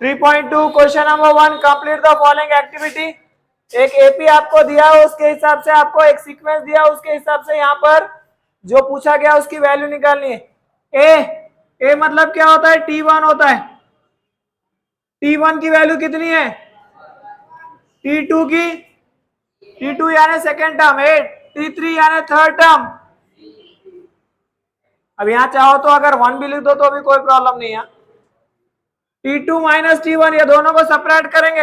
3.2 question number 1, complete the following activity. एक AP आपको दिया है, उसके हिसाब से आपको एक सीक्वेंस दिया, उसके हिसाब से यहाँ पर जो पूछा गया उसकी वैल्यू निकालनी है। ए मतलब क्या होता है, T1 होता है। T1 की वैल्यू कितनी है, T2 की, T2 यानी सेकेंड टर्म, 8, T3 यानी थर्ड टर्म। अब यहाँ चाहो तो अगर 1 भी लिख दो तो भी कोई प्रॉब्लम नहीं है। T2 माइनस T1, ये दोनों को सेपरेट करेंगे,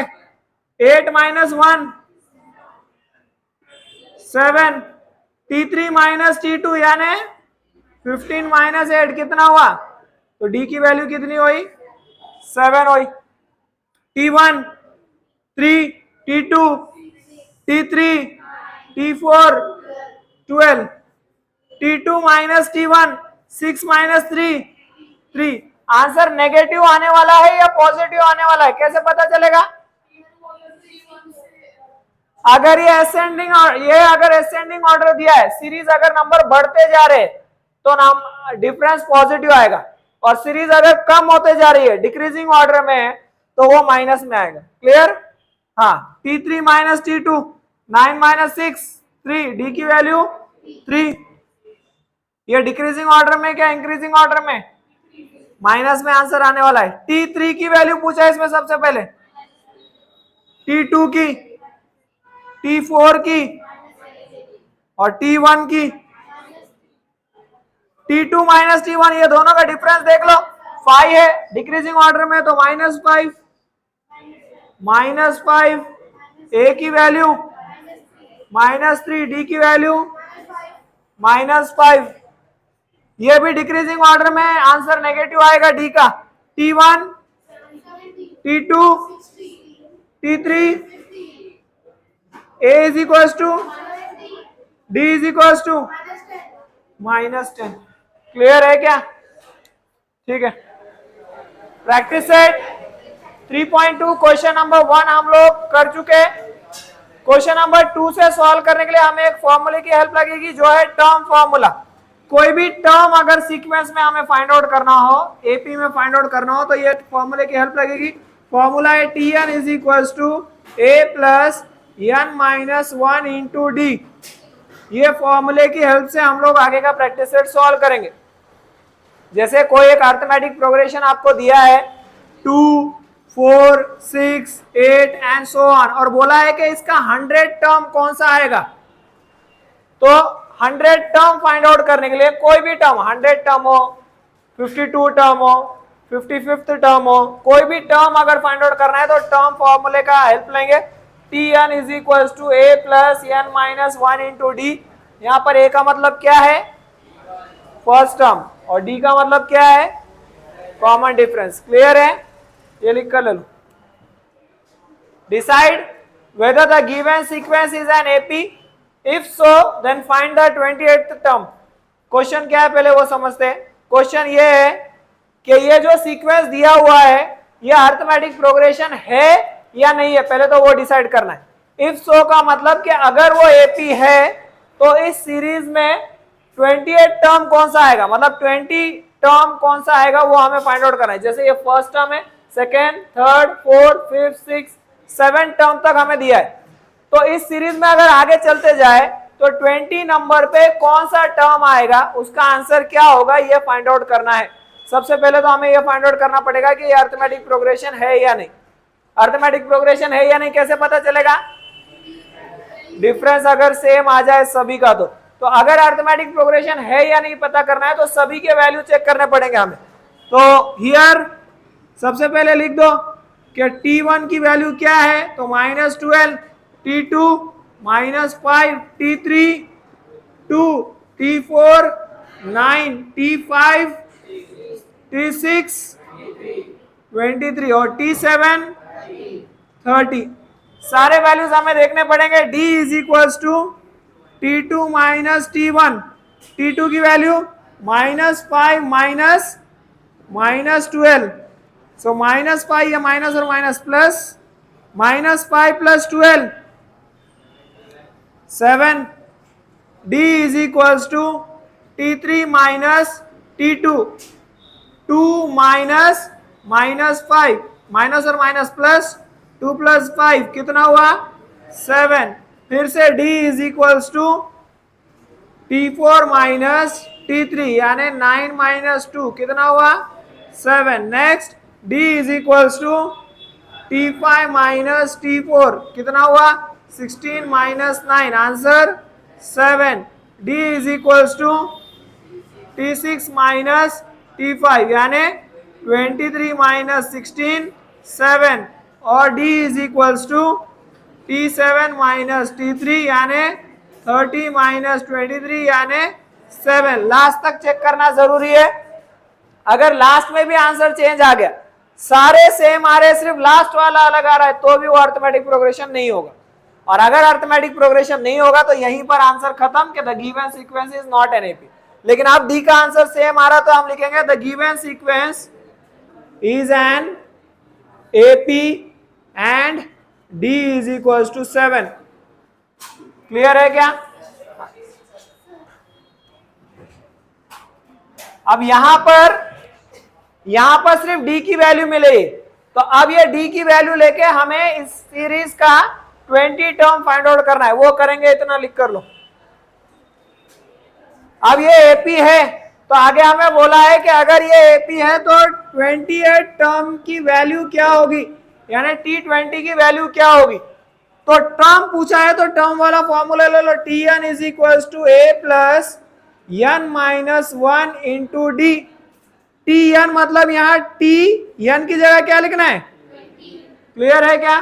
8 माइनस 1 7, T3 माइनस T2 यानी 15 माइनस 8 कितना हुआ, तो D की वैल्यू कितनी हुई, 7 हुई। T1 3, T2 T3 T4 12, T2 minus T1 6 minus 3 3। Answer negative आने वाला है या पॉजिटिव आने वाला है, कैसे पता चलेगा? अगर ये असेंडिंग ऑर्डर दिया है, सीरीज अगर नंबर बढ़ते जा रहे तो नाम डिफरेंस पॉजिटिव आएगा, और सीरीज अगर कम होते जा रही है डिक्रीजिंग ऑर्डर में तो वो माइनस में आएगा। क्लियर? हाँ, T3 minus T2 9 minus 6 3, D की वैल्यू 3। ये डिक्रीजिंग ऑर्डर में क्या इंक्रीजिंग ऑर्डर में, माइनस में आंसर आने वाला है। T3 की वैल्यू पूछा है इसमें सबसे पहले, T2 की, T4 की और T1 की। T2 माइनस T1, ये दोनों का डिफरेंस देख लो, 5 है, डिक्रीजिंग ऑर्डर में तो -5 -5, ए की वैल्यू -3, डी की वैल्यू -5। ये भी डिक्रीजिंग ऑर्डर में आंसर नेगेटिव आएगा डी का। T1 T2 T3, A is equal to D is equal to -10। Clear है क्या? ठीक है, प्रैक्टिस सेट 3.2 क्वेश्चन नंबर 1 हम लोग कर चुके। क्वेश्चन नंबर 2 से सॉल्व करने के लिए हमें एक फॉर्मूले की हेल्प लगेगी, जो है टर्म फॉर्मूला। कोई भी टर्म अगर सीक्वेंस में हमें फाइंड आउट करना हो, एपी में फाइंड आउट करना हो, तो ये फॉर्मूले की हेल्प लगेगी। फॉर्मूला है Tn is equal to A plus N minus 1 into D. ये फॉर्मूले की हेल्प से हम लोग आगे का प्रैक्टिस सेट सॉल्व करेंगे। जैसे कोई एक अरिथमेटिक प्रोग्रेशन आपको दिया है 2 4 6 8 एंड सो ऑन, और बोला है कि इसका 100 टर्म कौन सा आएगा, तो 100 टर्म फाइंड आउट करने के लिए कोई भी टर्म, 100 टर्म हो, 52 टर्म हो, 55th टर्म हो, कोई भी टर्म अगर फाइंड आउट करना है तो टर्म फॉर्मूले का हेल्प लेंगे। Tn is equal to A plus N minus 1 into D. यहाँ पर ए का मतलब क्या है, फर्स्ट टर्म, और डी का मतलब क्या है, कॉमन डिफरेंस। क्लियर है? ये लिख कर ले लो। Decide whether the given sequence is an AP, if so then find the 28th term. Question क्या है पहले वो समझते हैं। क्वेश्चन ये है कि ये जो सीक्वेंस दिया हुआ है ये अरिथमेटिक प्रोग्रेशन है या नहीं है, पहले तो वो डिसाइड करना है। इफ सो का मतलब कि अगर वो एपी है तो इस सीरीज में 28 टर्म कौन सा आएगा, मतलब 20 टर्म कौन सा आएगा वो हमें फाइंड आउट करना है। जैसे ये फर्स्ट टर्म है, second, third, fourth, fifth, six, 7 term तक हमें दिया है, तो इस सीरीज में अगर आगे चलते जाए तो 20 नंबर पे कौन सा टर्म आएगा, उसका आंसर क्या होगा, ये फाइंड आउट करना है। सबसे पहले तो हमें ये फाइंड आउट करना पड़ेगा कि ये अरिथमेटिक प्रोग्रेशन है या नहीं। अरिथमेटिक प्रोग्रेशन है या नहीं कैसे पता चलेगा, डिफरेंस अगर सेम आ जाए सभी का तो अगर अरिथमेटिक प्रोग्रेशन है या नहीं पता करना है तो सभी के वैल्यू चेक करने पड़ेंगे हमें। तो हियर सबसे पहले लिख दो कि T1 की वैल्यू क्या है, तो -12, T2 -5, T3 2, T4 9, T5 T6 23 और T7 30। सारे वैल्यूज हमें देखने पड़ेंगे। D is equal to T2 minus T1, T2 की वैल्यू -5 -12, सो -5 या माइनस और minus plus, -5 plus 12 7। D is equal to T3 minus T2, 2 minus -5 minus और माइनस प्लस, 2 + 5 कितना हुआ 7। फिर से d is equals to T4 minus T3 यानी 9 - 2 कितना हुआ 7। Next d is equals to T5 minus T4 कितना हुआ 16 - 9 answer 7। d is equals to T6 minus T5 यानी 23 - 16 7 और d is equals to T7 minus T3 यानी 30 - 23 यानी 7। लास्ट तक चेक करना जरूरी है। अगर लास्ट में भी आंसर चेंज आ गया, सारे सेम आ रहे, सिर्फ लास्ट वाला अलग आ रहा है, तो भी वो अर्थमेटिक प्रोग्रेशन नहीं होगा। और अगर अर्थमेटिक प्रोग्रेशन नहीं होगा तो यहीं पर आंसर खत्म कि the given sequence is not an AP. लेकिन अब डी का आंसर सेम आ रहा तो हम लिखेंगे the given sequence is an AP and D is equal to 7। Clear है क्या? अब यहां पर सिर्फ d की वैल्यू मिलेगी, तो अब ये d की वैल्यू लेके हमें इस सीरीज का 20 टर्म फाइंड आउट करना है। वो करेंगे, इतना लिख कर लो। अब ये एपी है तो आगे हमें बोला है कि अगर ये एपी है तो 28 टर्म की वैल्यू क्या होगी, यानी T20 की वैल्यू क्या होगी। तो टर्म पूछा है तो टर्म वाला फॉर्मूला ले लो, Tn is equal to a plus n minus 1 into D. Tn मतलब यहाँ T n की जगह क्या लिखना है 20। क्लियर है क्या?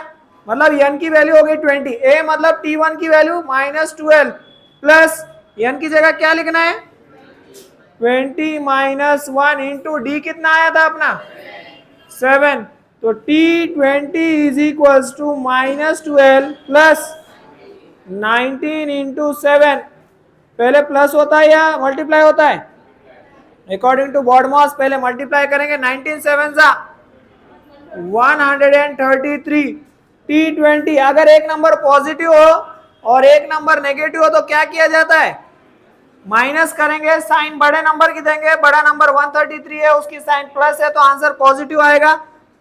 मतलब n की वैल्यू हो गई 20, a मतलब T1 की वैल्यू -12 प्लस n की जगह क्या लिखना है 20 - 1 इंटू डी कितना आया था अपना 7। तो T20 is equal to -12 plus 19 into 7। पहले प्लस होता है या मल्टीप्लाई होता है? अकॉर्डिंग टू बॉडमॉस पहले मल्टीप्लाई करेंगे। 19 7 133। T20 अगर एक नंबर पॉजिटिव हो और एक नंबर नेगेटिव हो तो क्या किया जाता है, माइनस करेंगे, साइन बड़े नंबर की देंगे। बड़ा नंबर 133 है, उसकी साइन प्लस है तो आंसर पॉजिटिव आएगा।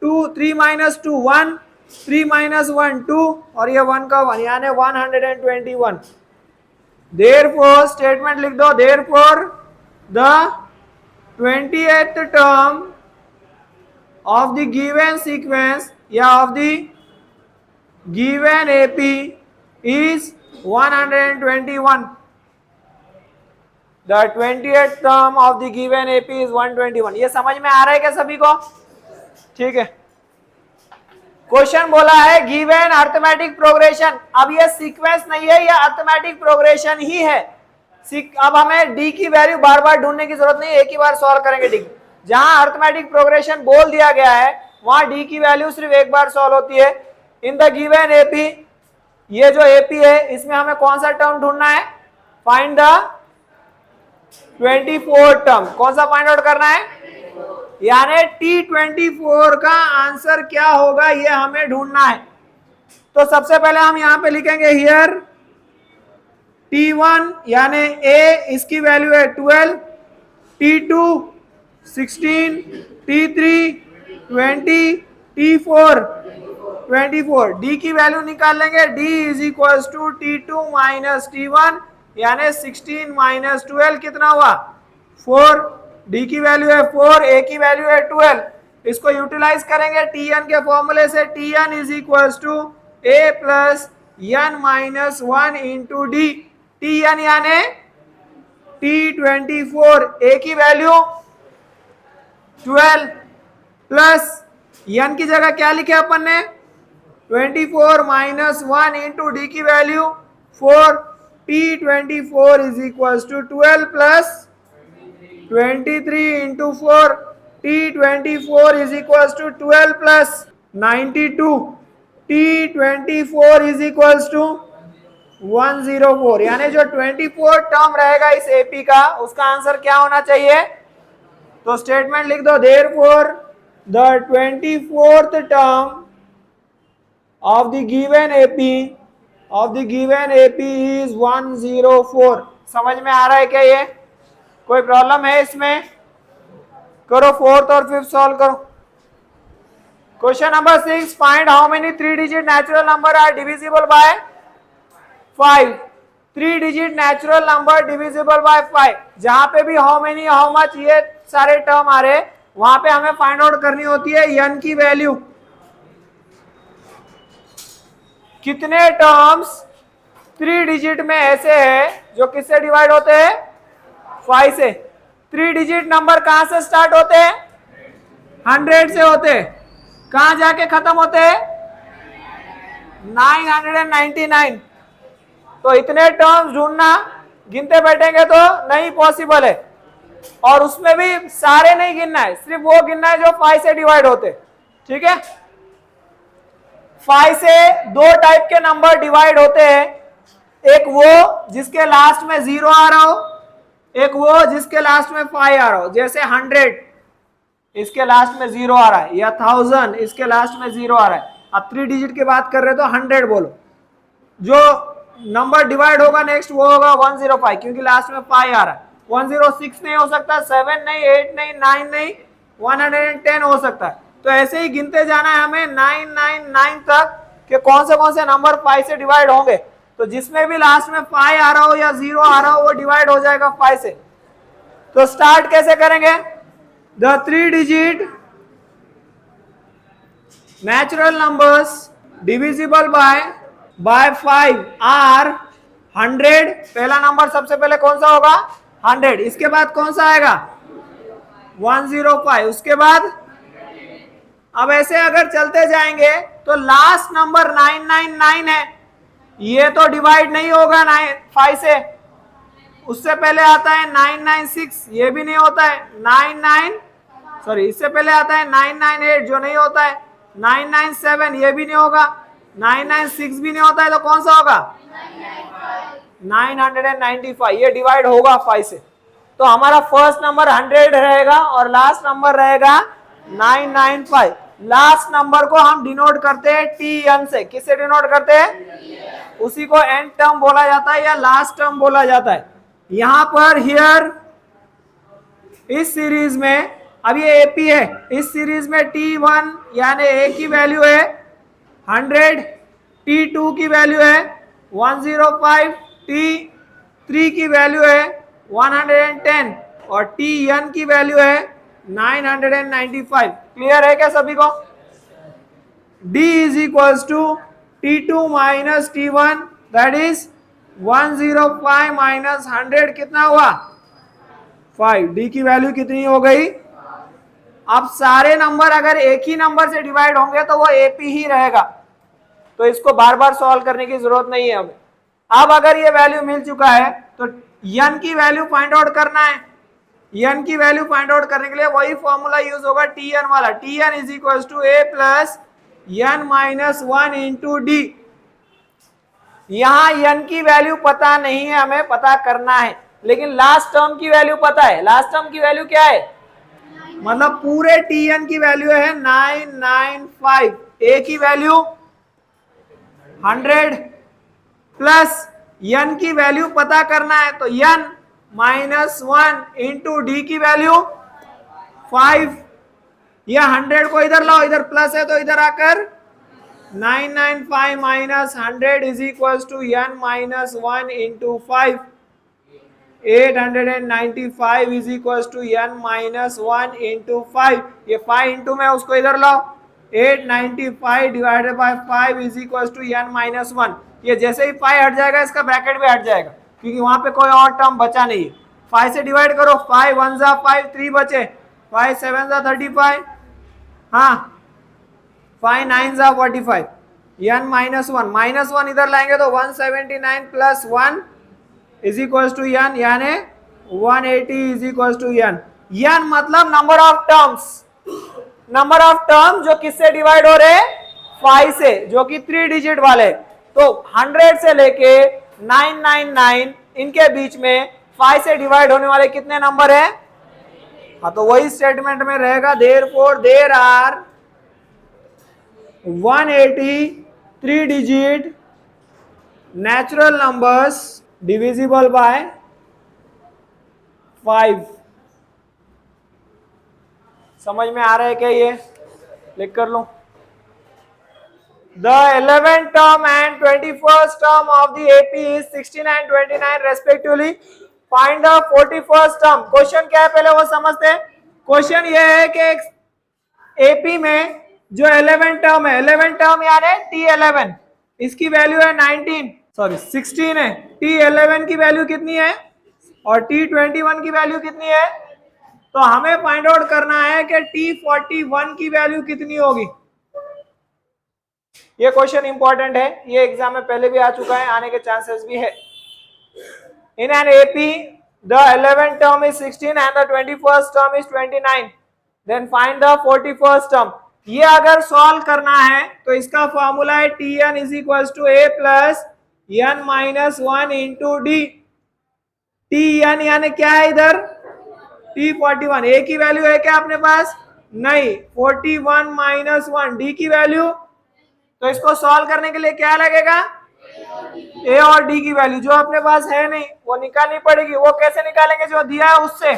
2 3 - 2 1, 3 - 1 2 और ये 1 का 1 यानी 121। देयरफॉर स्टेटमेंट लिख दो, therefore the 28th term of the given sequence या of the given AP is 121. The 28th term of the given AP is 121. ये समझ में आ रहा है क्या सभी को? ठीक है। क्वेश्चन बोला है गिवन अर्थमेटिक प्रोग्रेशन। अब ये सीक्वेंस नहीं है, ये अर्थमेटिक प्रोग्रेशन ही है। अब हमें डी की वैल्यू बार बार ढूंढने की जरूरत नहीं, एक ही बार सॉल्व करेंगे डी। जहां अर्थमेटिक प्रोग्रेशन बोल दिया गया है वहां डी की वैल्यू सिर्फ एक बार सॉल्व होती है। इन द गिवन एपी, ये जो एपी है इसमें हमें कौन सा टर्म ढूंढना है, फाइंड द 24 टर्म। कौन सा फाइंड आउट करना है, यानी T24 का आंसर क्या होगा ये हमें ढूंढना है। तो सबसे पहले हम यहां पे लिखेंगे हियर T1 यानी A, इसकी वैल्यू है 12, T2 16, T3 20, T4 24। D की वैल्यू निकाल लेंगे, D is equal to T2 minus T1 यानी 16 - 12 कितना हुआ 4। D की वैल्यू है 4, A की वैल्यू है 12। इसको यूटिलाइज करेंगे Tn के फॉर्मूले से, Tn is equal to A plus n minus 1 into D. Tn यानी T24, A की वैल्यू 12 प्लस n की जगह क्या लिखे अपन ने 24 माइनस 1 इंटू डी की value 4। T24 is equal to 12 plus 23 into 4। T24 is equal to 12 plus 92। T24 is equal to 104, यानी जो 24 टर्म रहेगा इस एपी का उसका आंसर क्या होना चाहिए। तो स्टेटमेंट लिख दो, therefore the 24th term of the given AP is 104। समझ में आ रहा है क्या? ये कोई प्रॉब्लम है इसमें? करो 4th और 5th सॉल्व करो। Question number 6, find how many 3 digit natural number are divisible by 5। 3 digit natural number divisible by 5, जहां पे भी हाउ मेनी हाउ मच ये सारे टर्म आ रहे वहां पे हमें फाइंड आउट करनी होती है n की वैल्यू। कितने टर्म्स 3 डिजिट में ऐसे हैं जो किससे डिवाइड होते हैं? 5 से। 3 डिजिट नंबर कहां से स्टार्ट होते हैं? 100 से होते हैं। कहां जाके खत्म होते हैं? 999। तो इतने टर्म्स ढूंढना गिनते बैठेंगे तो नहीं पॉसिबल है, और उसमें भी सारे नहीं गिनना है, सिर्फ वो गिनना है जो 5 से डिवाइड होते। ठीक है, 5 से दो टाइप के नंबर डिवाइड होते हैं, एक वो जिसके लास्ट में 0 आ रहा हो, एक वो जिसके लास्ट में 5 आ रहा हो। जैसे 100 इसके लास्ट में 0 आ रहा है, या 1000 इसके लास्ट में 0 आ रहा है। अब 3 डिजिट की बात कर रहे हो तो 100 बोलो। जो नंबर डिवाइड होगा नेक्स्ट वो होगा 105, क्योंकि लास्ट में 5 आ रहा है। 106 नहीं हो सकता, 7 नहीं, 8 नहीं, 9 नहीं, 110 हो सकता है। तो ऐसे ही गिनते जाना है हमें 999 तक कि कौन से नंबर 5 से डिवाइड होंगे। तो जिसमें भी लास्ट में 5 आ रहा हो या 0 आ रहा हो वो डिवाइड हो जाएगा 5 से। तो स्टार्ट कैसे करेंगे? The 3 digit natural numbers divisible by 5 are 100। पहला नंबर सबसे पहले कौन सा होगा? 100। इसके बाद कौन सा आएगा? 105। उसके बाद अब ऐसे अगर चलते जाएंगे तो लास्ट नंबर 999 है, ये तो डिवाइड नहीं होगा 5 से। उससे पहले आता है 996, ये भी नहीं होता है। इससे पहले आता है 998 जो नहीं होता है। 997 ये भी नहीं होगा। 996 भी नहीं होता है, तो कौन सा होगा? 995, ये डिवाइड होगा 5 से। तो हमारा फर्स्ट नंबर 100 रहेगा और लास्ट नंबर रहेगा 995। लास्ट नंबर को हम डिनोट करते हैं TN से। किससे डिनोट करते हैं? उसी को एंड टर्म बोला जाता है या लास्ट टर्म बोला जाता है। यहां पर हियर इस सीरीज में, अब ये AP है, इस सीरीज में T1 यानी A की वैल्यू है 100, T2 की वैल्यू है 105, T3 की वैल्यू है 110 और TN की वैल्यू है 995। क्लियर है क्या सभी को? D is equals to T2 minus T1, that is 105 minus 100 कितना हुआ? 5। D की वैल्यू कितनी हो गई? अब सारे नंबर अगर एक ही नंबर से डिवाइड होंगे तो वो AP ही रहेगा, तो इसको बार बार सॉल्व करने की जरूरत नहीं है हमें। अब अगर ये वैल्यू मिल चुका है तो n की वैल्यू फाइंड आउट करना है। n की वैल्यू फाइंड आउट करने के लिए वही फॉर्मूला यूज होगा TN वाला। TN is equal to A plus n minus 1 into D। यहां n की वैल्यू पता नहीं है, हमें पता करना है, लेकिन लास्ट टर्म की वैल्यू पता है। लास्ट टर्म की वैल्यू क्या है? मतलब पूरे TN की वैल्यू है 995। A की वैल्यू 100 प्लस n की वैल्यू पता करना है, तो n माइनस 1 इंटू D की वैल्यू 5। यह 100 को इधर लाओ, इधर प्लस है तो इधर आकर 995 minus 100 is equal to n minus 1 into 5। 895 is equal to n minus 1 into 5। ये 5 इंटू में उसको इधर लाओ, 895 divided by 5 is equal to n minus 1। ये जैसे ही 5 हट जाएगा इसका ब्रैकेट भी हट जाएगा, क्योंकि वहां पे कोई और टर्म बचा नहीं है। 5 से डिवाइड करो, 5 1 जा 5, 3 बचे, 5 7 जा 35, हाँ 5 9 जा 45, n माइनस 1, माइनस 1 इधर लाएंगे तो 179 plus 1 is equal to n, यानी 180 is equal to n। n मतलब number of terms, number of term जो किससे डिवाइड हो रहे हैं? 5 से, जो कि 3 डिजिट वाले। तो 100 से लेके 999 इनके बीच में 5 से डिवाइड होने वाले कितने नंबर हैं? हाँ, तो वही स्टेटमेंट में रहेगा, therefore there are 180 3 digit natural numbers divisible by 5। समझ में आ रहा है क्या? ये लिख कर लो। The 11th term and 21st term of the AP is 16 and 29 respectively. Find the 41st term. Question क्या है पहले वो समझते हैं. क्वेश्चन ये है कि AP में जो 11 टर्म है, 11 टर्म यानी T11, इसकी वैल्यू है 16 है. T11 की वैल्यू कितनी है और T21 की वैल्यू कितनी है. तो हमें फाइंड आउट करना है कि T41 की वैल्यू कितनी होगी. ये क्वेश्चन इंपॉर्टेंट है, ये एग्जाम में पहले भी आ चुका है, आने के चांसेस भी है. In an AP the 11th term is 16 and the 21st term is 29. Then find the 41st term. ये अगर सॉल्व करना है तो इसका फॉर्मूला है Tn is equals to A plus n minus 1 into D. Tn यानी क्या है इधर T41. A की वैल्यू है क्या अपने पास, नहीं. 41 माइनस 1 D की वैल्यू. तो इसको सॉल्व करने के लिए क्या लगेगा, ए और डी की वैल्यू जो अपने पास है नहीं वो निकालनी पड़ेगी. वो कैसे निकालेंगे, जो दिया है उससे.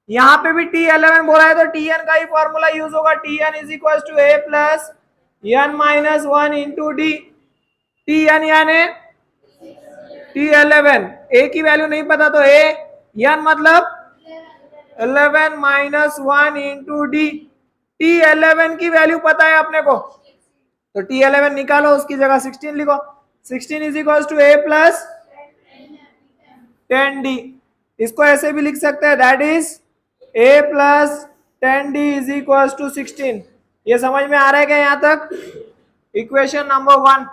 यहाँ पे भी T11 बोला है तो Tn का ही फॉर्मूला यूज होगा. Tn is equal to A plus n minus 1 into D. Tn यानी T11. A की वैल्यू नहीं पता तो A, n मतलब 11 माइनस 1 इंटू डी. T11 की वैल्यू पता है अपने को तो T11 निकालो, उसकी जगह 16 लिखो. 16 is equal to A plus 10D. इसको ऐसे भी लिख सकते हैं, that is A plus 10D is equal to 16. ये समझ में आ रहा है क्या यहाँ तक. Equation number 1.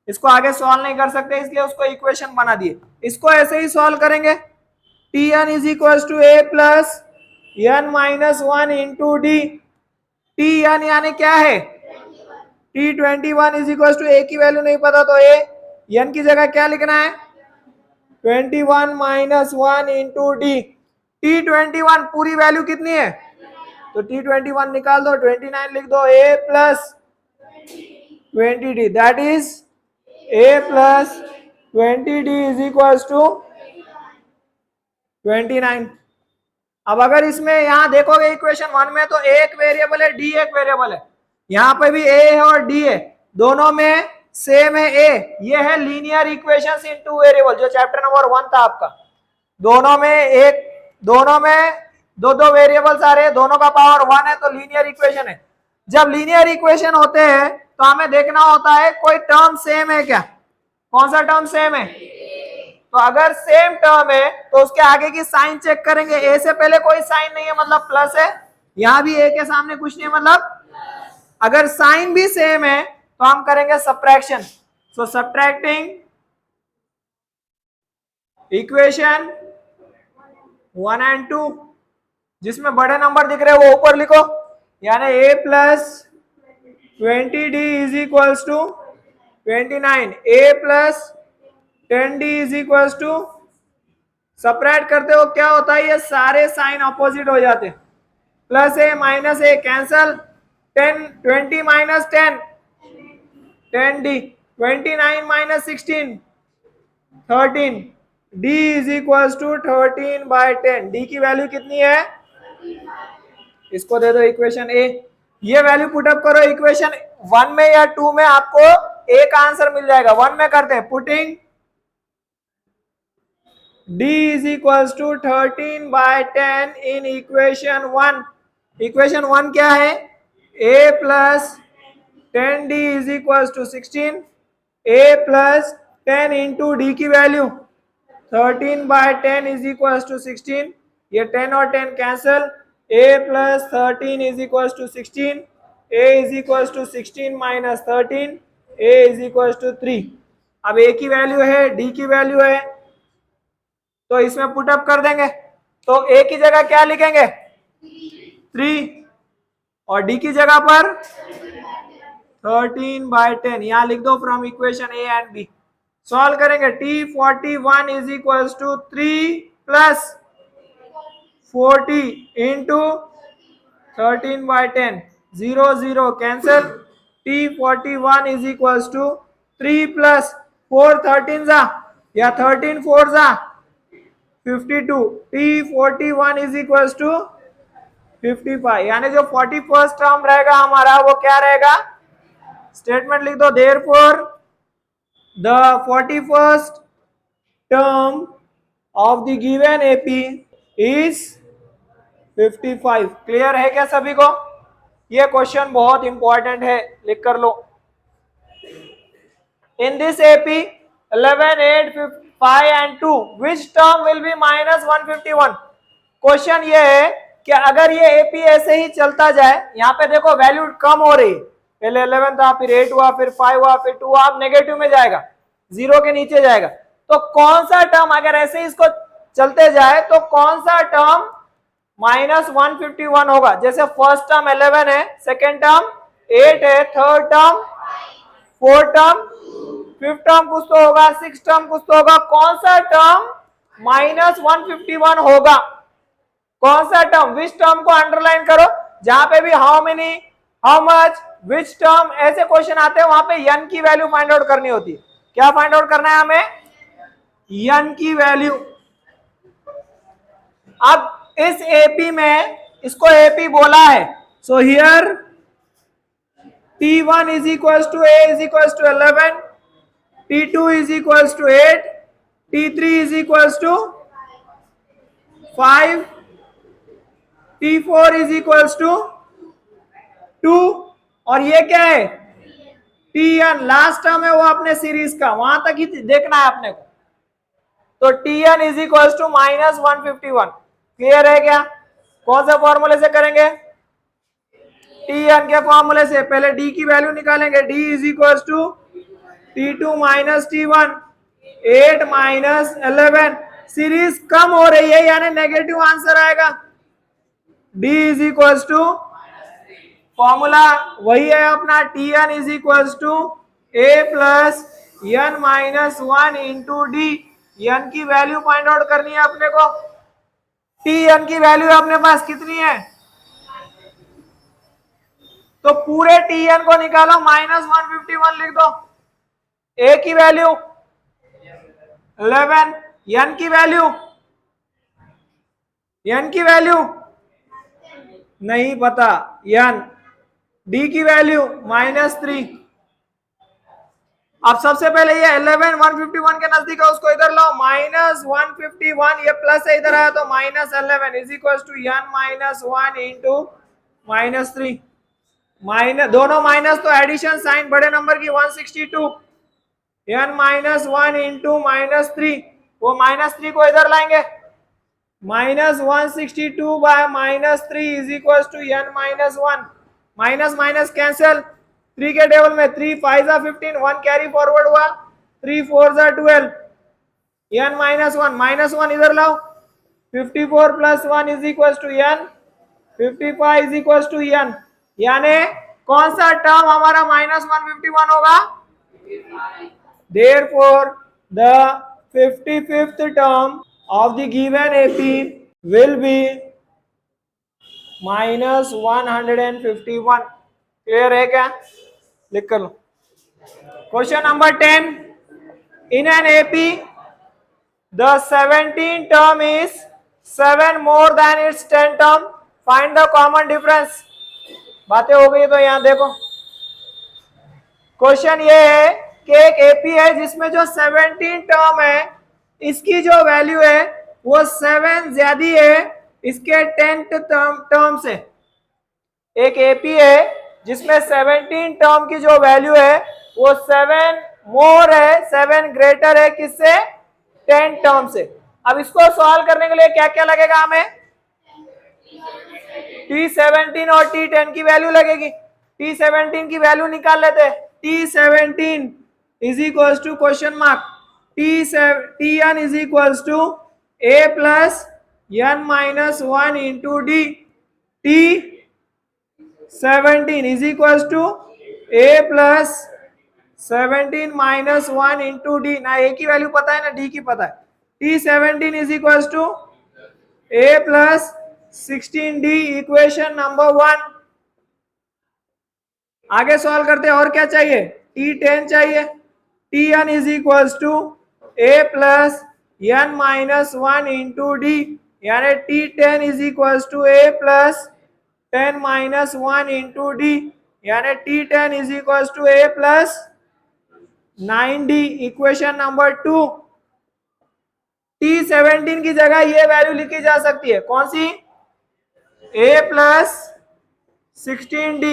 इसको आगे सॉल्व नहीं कर सकते इसलिए उसको इक्वेशन बना दिए. इसको ऐसे ही सॉल्व करेंगे. Tn is equal to A plus n minus 1 into D. Tn यानी क्या है T21 is equal to A की वैल्यू नहीं पता तो A, n की जगह क्या लिखना है 21 माइनस 1 इंटू डी. T21 पूरी वैल्यू कितनी है तो T21 निकाल दो, 29 लिख दो. A plus 20D that is A plus 20D is equal to 29. अब अगर इसमें यहाँ देखोगे इक्वेशन 1 में तो A एक वेरिएबल है, D एक वेरिएबल है. यहाँ पे भी A है और D है, दोनों में सेम है A. ये है लीनियर इक्वेशंस इन टू वेरिएबल जो चैप्टर नंबर 1 था आपका. दोनों में दो दो वेरिएबल्स आ रहे हैं, दोनों का पावर 1 है तो लीनियर इक्वेशन है. जब लीनियर इक्वेशन होते हैं तो हमें देखना होता है कोई टर्म सेम है क्या. कौन सा टर्म सेम है, तो अगर सेम टर्म है तो उसके आगे की साइन चेक करेंगे. ए से पहले कोई साइन नहीं है मतलब प्लस है, यहाँ भी ए के सामने कुछ नहीं है मतलब. अगर साइन भी सेम है तो हम करेंगे subtraction. So subtracting equation 1 and 2, जिसमें बड़े नंबर दिख रहे हैं वो ऊपर लिखो. यानी A plus 20D is equal to 29. A plus 10D is equal to, separate करते हो क्या होता है, ये सारे साइन अपोजिट हो जाते. Plus A minus A cancel. 20 minus 10 10D. 29 minus 16 13. D is equal to 13 by 10. D की वैल्यू कितनी है, इसको दे दो इक्वेशन A. ये वैल्यू पुटअप करो इक्वेशन 1 में या 2 में, आपको A का आंसर मिल जाएगा. 1 में करते हैं putting D is equal to 13 by 10 in equation 1. Equation 1 क्या है, A plus 10D is equal to 16. A plus 10 into D की value 13 by 10 is equal to 16. ये 10 और 10 cancel. A plus 13 is equal to 16. A is equal to 16 minus 13. A is equal to 3. अब A की value है, D की value है, तो इसमें पुटअप कर देंगे. तो A की जगह क्या लिखेंगे 3 और D की जगह पर 13 बाय 10. यहां लिख दो from equation A and B. Solve करेंगे. T41 is equal to 3 plus 40 into 13 by 10. 0 0 cancel. T41 is equal to 3 plus 4 13 जा या 13 4 जा 52. T41 is equal to 55. यानी जो 41st टर्म रहेगा हमारा वो क्या रहेगा, स्टेटमेंट लिख दो, therefore the 41st term of the given AP is 55। Clear है क्या सभी को? ये क्वेश्चन बहुत इंपॉर्टेंट है, लिख कर लो। In this AP 11, 8, 5 and 2 which term will be minus 151? Question ये है कि अगर ये एपी ऐसे ही चलता जाए, यहाँ पे देखो वैल्यू कम हो रही है, पहले 11 था, फिर 8 हुआ, फिर 5 हुआ, फिर 2 हुआ, अब नेगेटिव में जाएगा, जीरो के नीचे जाएगा, तो कौन सा टर्म अगर ऐसे ही इसको चलते जाए तो कौन सा टर्म माइनस 151 होगा? जैसे फर्स्ट टर्म 11 है, सेकेंड टर्म 8 है, third term, fourth term, fifth term कुछ तो होगा, सिक्स टर्म कुछ तो होगा, कौन सा टर्म माइनस 151 होगा? कौन सा टर्म? विच टर्म को अंडरलाइन करो, जहां पे भी how many, how much, which term ऐसे क्वेश्चन आते हैं वहां पे n की वैल्यू फाइंड आउट करनी होती है। क्या फाइंड आउट करना है हमें? n की वैल्यू। अब इस एपी में इसको एपी बोला है, so here T1 is equals to A is equals to 11, T2 is equals to 8, T3 is equals to 5, T4 is equals to 2, और ये क्या है? Tn लास्ट टर्म है वो अपने सीरीज का, वहां तक ही देखना है अपने को। तो Tn is equals to minus 151। Clear है क्या? कौन सा फॉर्मूले से करेंगे? Tn के फॉर्मूले से। पहले D की वैल्यू निकालेंगे, D is equals to T2 minus T1, 8 minus 11, series कम हो रही है यानी नेगेटिव आंसर आएगा। D is equals to, formula वही है अपना, Tn is equals to A plus n minus 1 into D. n की वैल्यू फाइंड आउट करनी है अपने को। Tn की वैल्यू अपने पास कितनी है? तो पूरे Tn को निकालो, माइनस 151 लिख दो। A की वैल्यू 11, n की वैल्यू, n की वैल्यू नहीं पता, n, d की वैल्यू -3। अब सबसे पहले ये 11 151 के नजदीक है, उसको इधर लाओ, -151, ये प्लस है इधर आया तो -11 is equal to n minus 1 into -3, minus दोनों माइनस तो एडिशन साइन बड़े नंबर की 162, n माइनस 1 इंटू -3, वो -3 को इधर लाएंगे, -162 by -3 is equal to n minus 1, minus minus cancel, 3 के टेबल में 3 5 15, 1 कैरी फॉरवर्ड हुआ, 3 4 12, n माइनस 1 इधर लाओ, 54 plus 1 is equal to n, 55 is equal to n, यानी कौन सा टर्म हमारा -151 होगा? Therefore, the 55th term of the given AP will be -151। Clear है क्या? लिख कर लो। Question number 10, in an AP the 17 term is 7 more than its 10 term, find the common difference। बातें हो गई तो यहां देखो, क्वेश्चन ये है कि एक एपी है जिसमें जो 17 टर्म है, इसकी जो वैल्यू है वो 7 ज्यादा है इसके 10th टर्म से। एक एपी है जिसमें 17 टर्म की जो वैल्यू है वो 7 मोर है, 7 ग्रेटर है किससे? 10 टर्म से। अब इसको सॉल्व करने के लिए क्या क्या लगेगा हमें? T17 और T10 की वैल्यू लगेगी। T17 की वैल्यू निकाल लेते हैं। T17 is equals to question mark, Tn is equals to A plus n minus 1 into D. T17 is equals to A plus 17 minus 1 into D. ना A की value पता है ना D की पता है। T17 is equals to A plus 16D, equation number 1। आगे solve करते हैं। और क्या चाहिए? T10 चाहिए। Tn is equals to A plus n minus 1 into D, यानी T10 is equals to A plus 10 minus 1 into D. यानी T10 is equal to A plus 9D। Equation number 2। T17 की जगह ये वैल्यू लिखी जा सकती है, कौन सी? A plus 16D।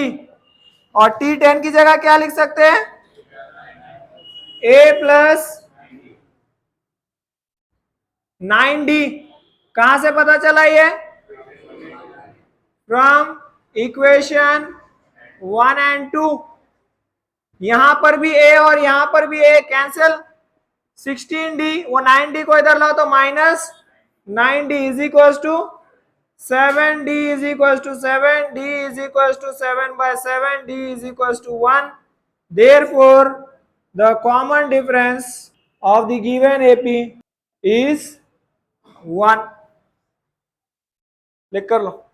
और T10 की जगह क्या लिख सकते हैं? A plus 9D। कहां से पता चला ये? From equation 1 and 2। यहां पर भी A और यहां पर भी A कैंसिल। 16D, वो 9D को इधर लाओ तो minus 9D is equal to 7D is equal to 7D is equal to 7/7D is equal to 1। Therefore, the common difference of the given AP is 1। लिख कर लो।